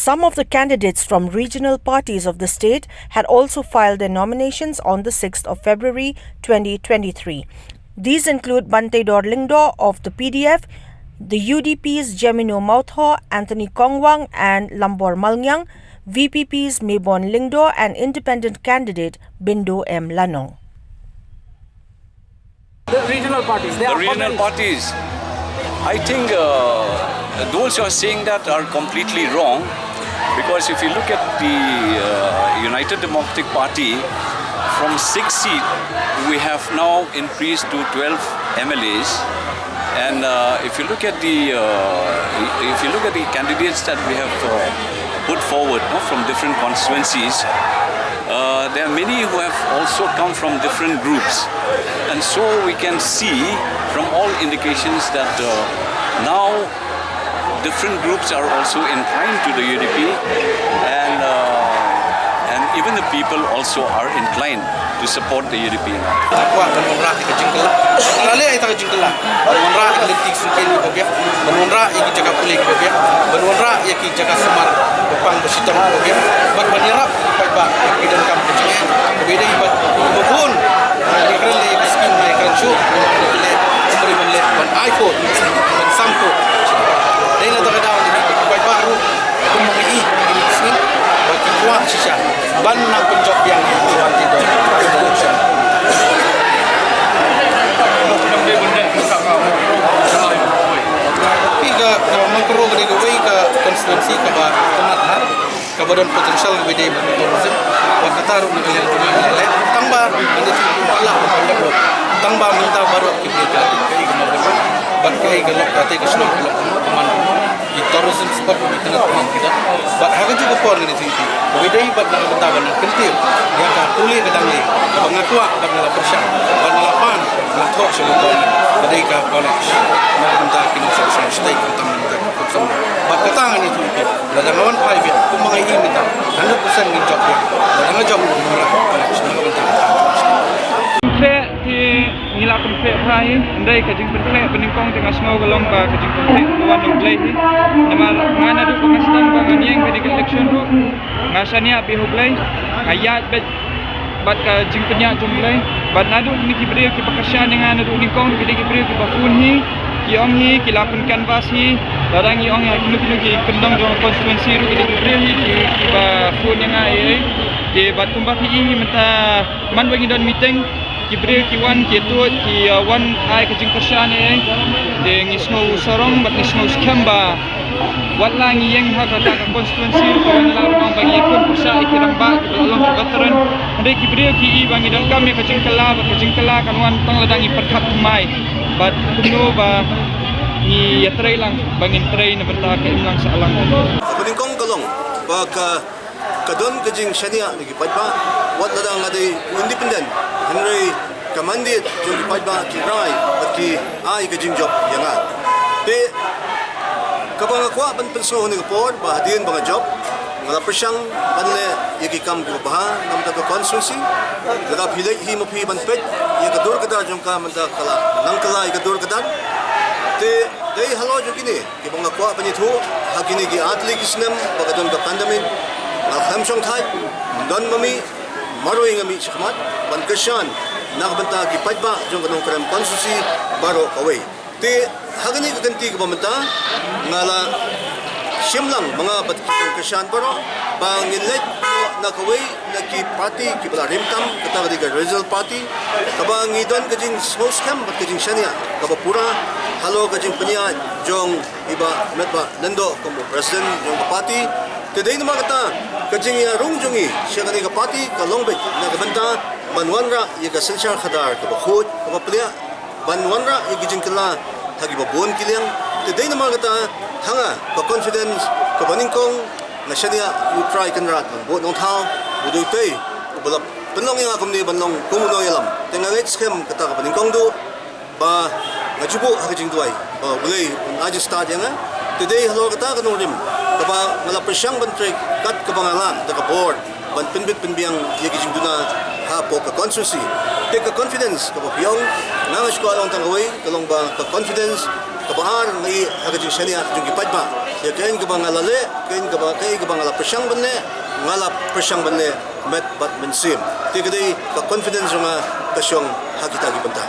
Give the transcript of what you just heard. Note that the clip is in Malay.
Some of the candidates from regional parties of the state had also filed their nominations on the 6th of February 2023. These include Banteidor Lyngdoh of the PDF, the UDP's Jemino Mawthoh, Anthony Kongwang and Lambor Malngiang, VPP's Mayborn Lyngdoh and independent candidate Bindo M Lanong. The regional parties. I think those who are saying that are completely wrong, because if you look at the United Democratic Party, from 6 seats we have now increased to 12 MLAs, and if you look at the candidates that we have put forward from different constituencies, there are many who have also come from different groups, and so we can see from all indications that now different groups are also inclined to the UDP, and even the people also are inclined to support the UDP. Ban nak penjok yang Banteidor. Jika mengkeruk dari gawai ke konstituensi ke penatlah kebadan potensial gede tourism, waktu taruh negara yang lain, tambah ada cukup lah berpandang, tambah minta baru aktif kreatif, kayak kemarin, berkai kalau kata ke Shillong teman, di tourism spot begitu teman kita, harga juga pun dari situ. Beda ibat nak bentaban kentil, dia akan tulis ke dalam ni, mengakuak dalam persiap, berlapan, Mawthoh Shillong, beda ke college, nak bentar kini saya stay tentang bentar sama. Berkatangan itu, dalam awan private, kumang ini minta, 100% ni job dia, dalam job murah, nak bentar. Di ngila konflik hai ndai kajing konflik peningkong tengah semua golong ba kajing konflik kawan ublai hi nama ngana du pengastan ba nganiang medical election ru ngasania bi hublai ayat bat kajing penyak jumlai bat nadu ni kibril ki pakasyan dengan nadu ningkong ki kibril ki bafun hi ki ong hi ki lapun canvas hi larang ong ha kinu ki kendong jong konstituensi ru ki kibril hi ki bafun yang ai di bat kumbak hi menta man bagi don meeting kibril ki wan ki tu ki wan ai kajing kasyan ai de ngisno sarong bat ngisno skamba wala ngiyeng ha kata ka konstituensi ko wala rumang bagi pun persa ikiram ba along veteran de kibril ki i bangi dan kami kajing kala kan wan tang ladang i perkhat mai bat kuno ba ni yatrai lang bangin train na benta ka imlang sa alang peningkong kalong ba kadon kajing shania ni padba wat ladang ngadai independent henry kamandit jong padba ki rai bat ki ai kajing job yanga pe kabang akwa ban penso ni por ba hadin bang job ngala persyang banle yaki kam ko ba nam ta constituency daga philai hi mo phi ban pet ye kadur kadar jong ka manda kala nang kala ye kadur kadar te dei halo jo kini ki bang akwa ban thu hakini ki atli kisnam ba kadon ka pandemic Hamsong Thai, Don Mami, Maroing Ami Shakmat, Bankashan, Nakbanta, Kipatba, Junganong Kram Consusi, Baro away. Te Hagani Ganti Bamata, Nala Shillong, Mga Batkang Kashan Baro, Bangilet, Nakaway, Naki Party, Kipala Rimtam, Katagadiga Rizal Party, Kabang Idon Kajing Smoke Scam, Kajing Shania, Kabapura, Halo Kajing Panya, Jong Iba Metba Lyngdoh, como President, Jong Party. Today naman kata kajing ya rungjongi siya kani kapati kalongbet na kabanta banwanra ya kasensyal khadar kabakhut kapaplia banwanra ya gijing kala hagi babon kiliang. Today naman kata hanga ka confidence kabaningkong na siya niya utry kanrat bo nong thao udoy tay ubala penong yang akum ni banong kumuno yalam tengangit scam kata kabaningkong do ba ngajubo hagijing duay ba bulay aja start yang today halo kata kanong rim kaba malapresyang bantrik kat kabangala daga board ban pinbit pinbiang yagijing duna ha po ka constituency take a confidence kaba piyong nangas ko along tangaway kalong ba ka confidence kabahar ngai hagajing shania jung gipadba ya kain ka bang alale kain ka bang ala persyang banne ngala persyang banne met bat mensim ti kadai ka confidence nga kasyong hakita gi banta